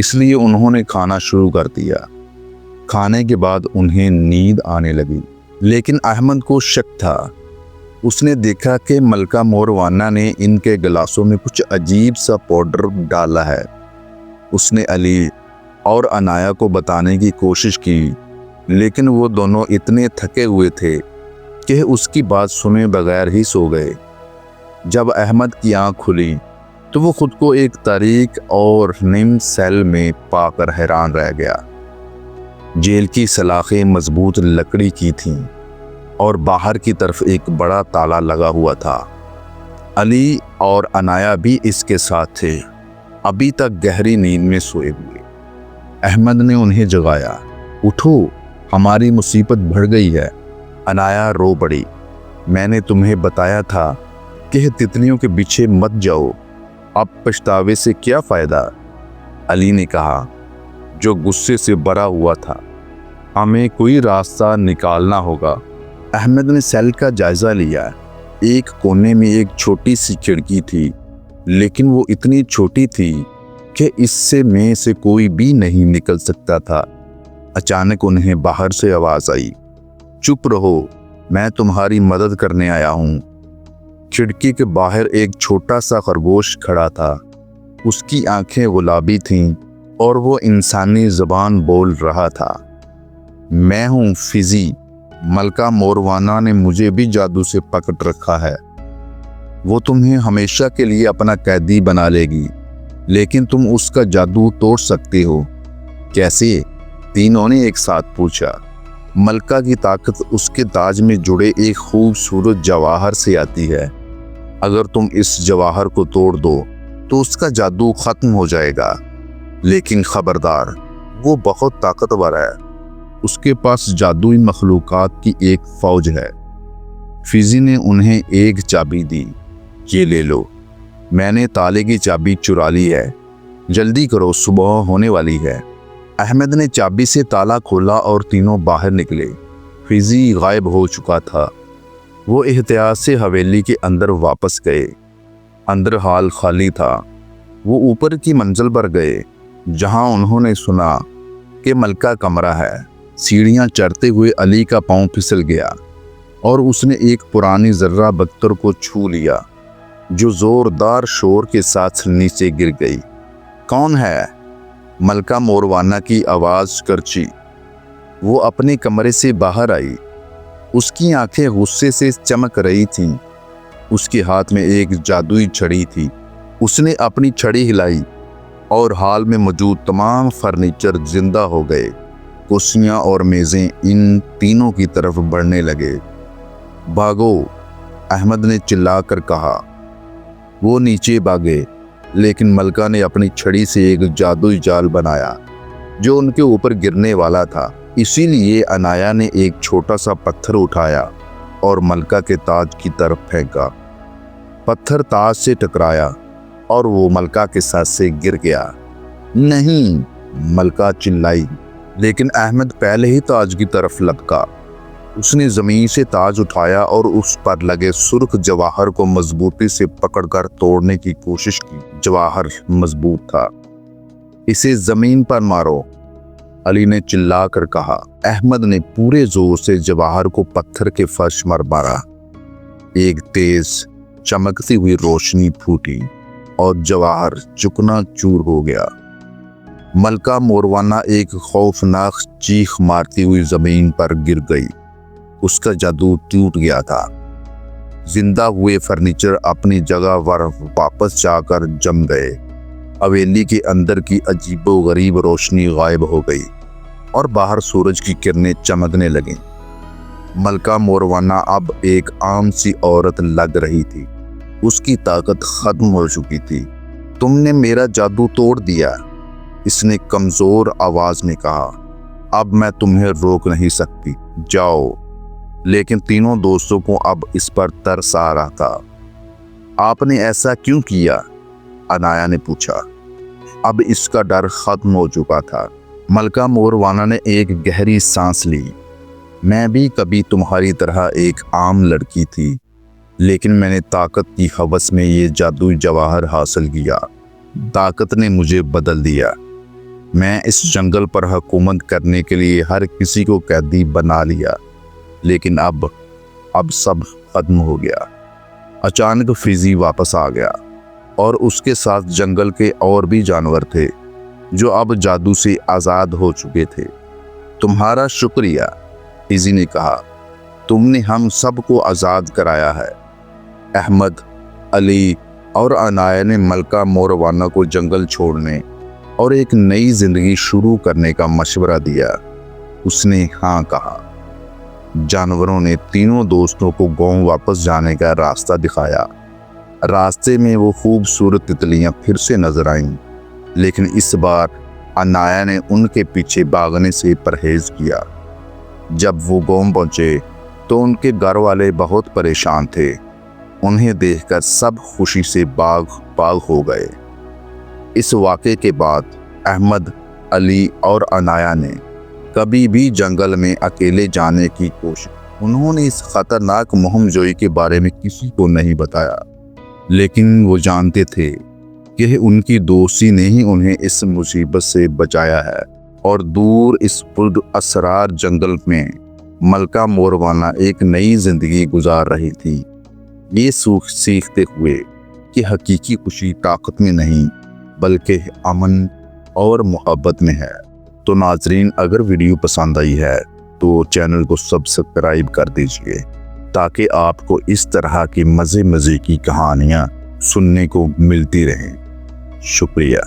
اس لیے انہوں نے کھانا شروع کر دیا۔ کھانے کے بعد انہیں نیند آنے لگی، لیکن احمد کو شک تھا۔ اس نے دیکھا کہ ملکہ موروانہ نے ان کے گلاسوں میں کچھ عجیب سا پاؤڈر ڈالا ہے۔ اس نے علی اور عنایا کو بتانے کی کوشش کی، لیکن وہ دونوں اتنے تھکے ہوئے تھے کہ اس کی بات سنے بغیر ہی سو گئے۔ جب احمد کی آنکھ کھلی تو وہ خود کو ایک تاریک اور نیم سیل میں پا کر حیران رہ گیا۔ جیل کی سلاخیں مضبوط لکڑی کی تھیں اور باہر کی طرف ایک بڑا تالا لگا ہوا تھا۔ علی اور عنایا بھی اس کے ساتھ تھے، ابھی تک گہری نیند میں سوئے ہوئے۔ احمد نے انہیں جگایا۔ اٹھو، ہماری مصیبت بڑھ گئی ہے۔ عنایا رو پڑی۔ میں نے تمہیں بتایا تھا کہ تتلیوں کے پیچھے مت جاؤ، اب پچھتاوے سے کیا فائدہ؟ علی نے کہا، جو غصے سے بھرا ہوا تھا، ہمیں کوئی راستہ نکالنا ہوگا۔ احمد نے سیل کا جائزہ لیا۔ ایک کونے میں ایک چھوٹی سی کھڑکی تھی، لیکن وہ اتنی چھوٹی تھی کہ اس میں سے کوئی بھی نہیں نکل سکتا تھا۔ اچانک انہیں باہر سے آواز آئی، چپ رہو، میں تمہاری مدد کرنے آیا ہوں۔ کھڑکی کے باہر ایک چھوٹا سا خرگوش کھڑا تھا۔ اس کی آنکھیں گلابی تھیں اور وہ انسانی زبان بول رہا تھا۔ میں ہوں فیزی، ملکہ موروانہ نے مجھے بھی جادو سے پکڑ رکھا ہے۔ وہ تمہیں ہمیشہ کے لیے اپنا قیدی بنا لے گی، لیکن تم اس کا جادو توڑ سکتے ہو۔ کیسے؟ تینوں نے ایک ساتھ پوچھا۔ ملکہ کی طاقت اس کے تاج میں جڑے ایک خوبصورت جواہر سے آتی ہے۔ اگر تم اس جواہر کو توڑ دو تو اس کا جادو ختم ہو جائے گا، لیکن خبردار، وہ بہت طاقتور ہے۔ اس کے پاس جادوئی مخلوقات کی ایک فوج ہے۔ فیزی نے انہیں ایک چابی دی۔ یہ لے لو، میں نے تالے کی چابی چرا لی ہے، جلدی کرو، صبح ہونے والی ہے۔ احمد نے چابی سے تالا کھولا اور تینوں باہر نکلے۔ فیزی غائب ہو چکا تھا۔ وہ احتیاط سے حویلی کے اندر واپس گئے۔ اندر حال خالی تھا۔ وہ اوپر کی منزل پر گئے، جہاں انہوں نے سنا کہ ملکہ کمرہ ہے۔ سیڑھیاں چڑھتے ہوئے علی کا پاؤں پھسل گیا اور اس نے ایک پرانی ذرہ بکتر کو چھو لیا، جو زوردار شور کے ساتھ نیچے گر گئی۔ کون ہے؟ ملکہ موروانہ کی آواز کرچی۔ وہ اپنے کمرے سے باہر آئی۔ اس کی آنکھیں غصے سے چمک رہی تھیں۔ اس کے ہاتھ میں ایک جادوئی چھڑی تھی۔ اس نے اپنی چھڑی ہلائی اور ہال میں موجود تمام فرنیچر زندہ ہو گئے۔ کرسیاں اور میزیں ان تینوں کی طرف بڑھنے لگے۔ بھاگو، احمد نے چلا کر کہا۔ وہ نیچے بھاگے، لیکن ملکہ نے اپنی چھڑی سے ایک جادوئی جال بنایا جو ان کے اوپر گرنے والا تھا۔ اسی لیے عنایا نے ایک چھوٹا سا پتھر اٹھایا اور ملکہ کے تاج کی طرف پھینکا۔ پتھر تاج سے ٹکرایا اور وہ ملکہ کے ساتھ سے گر گیا۔ نہیں، ملکہ چلائی، لیکن احمد پہلے ہی تاج کی طرف لپکا۔ اس نے زمین سے تاج اٹھایا اور اس پر لگے سرخ جواہر کو مضبوطی سے پکڑ کر توڑنے کی کوشش کی۔ جواہر مضبوط تھا۔ اسے زمین پر مارو، علی نے چلا کر کہا۔ احمد نے پورے زور سے جواہر کو پتھر کے فرش پر مارا۔ ایک تیز چمکتی ہوئی روشنی پھوٹی اور جواہر چکنا چور ہو گیا۔ ملکہ موروانہ ایک خوفناک چیخ مارتی ہوئی زمین پر گر گئی۔ اس کا جادو ٹوٹ گیا تھا۔ زندہ ہوئے فرنیچر اپنی جگہ پر واپس جا کر جم گئے۔ حویلی کے اندر کی عجیب و غریب روشنی غائب ہو گئی اور باہر سورج کی کرنیں چمکنے لگیں۔ ملکہ موروانہ اب ایک عام سی عورت لگ رہی تھی۔ اس کی طاقت ختم ہو چکی تھی۔ تم نے میرا جادو توڑ دیا، اس نے کمزور آواز میں کہا۔ اب میں تمہیں روک نہیں سکتی، جاؤ۔ لیکن تینوں دوستوں کو اب اس پر ترس آ رہا تھا۔ آپ نے ایسا کیوں کیا؟ عنایا نے پوچھا۔ اب اس کا ڈر ختم ہو چکا تھا۔ ملکہ موروانہ نے ایک گہری سانس لی۔ میں بھی کبھی تمہاری طرح ایک عام لڑکی تھی، لیکن میں نے طاقت کی ہوس میں یہ جادوئی جواہر حاصل کیا۔ طاقت نے مجھے بدل دیا۔ میں اس جنگل پر حکومت کرنے کے لیے ہر کسی کو قیدی بنا لیا، لیکن اب سب ختم ہو گیا۔ اچانک فیزی واپس آ گیا اور اس کے ساتھ جنگل کے اور بھی جانور تھے جو اب جادو سے آزاد ہو چکے تھے۔ تمہارا شکریہ، فیزی نے کہا، تم نے ہم سب کو آزاد کرایا ہے۔ احمد، علی اور عنایا نے ملکہ موروانہ کو جنگل چھوڑنے اور ایک نئی زندگی شروع کرنے کا مشورہ دیا۔ اس نے ہاں کہا۔ جانوروں نے تینوں دوستوں کو گاؤں واپس جانے کا راستہ دکھایا۔ راستے میں وہ خوبصورت تتلیاں پھر سے نظر آئیں، لیکن اس بار عنایا نے ان کے پیچھے بھاگنے سے پرہیز کیا۔ جب وہ گاؤں پہنچے تو ان کے گھر والے بہت پریشان تھے۔ انہیں دیکھ کر سب خوشی سے باغ ہو گئے۔ اس واقعے کے بعد احمد، علی اور عنایا نے کبھی بھی جنگل میں اکیلے جانے کی کوشش۔ انہوں نے اس خطرناک مہم جوئی کے بارے میں کسی کو نہیں بتایا، لیکن وہ جانتے تھے کہ ان کی دوستی نے ہی انہیں اس مصیبت سے بچایا ہے۔ اور دور اس پر اسرار جنگل میں ملکہ موروانہ ایک نئی زندگی گزار رہی تھی، یہ سیکھتے ہوئے کہ حقیقی خوشی طاقت میں نہیں بلکہ امن اور محبت میں ہے۔ تو ناظرین، اگر ویڈیو پسند آئی ہے تو چینل کو سبسکرائب کر دیجئے تاکہ آپ کو اس طرح کی مزے کی کہانیاں سننے کو ملتی رہیں۔ شکریہ۔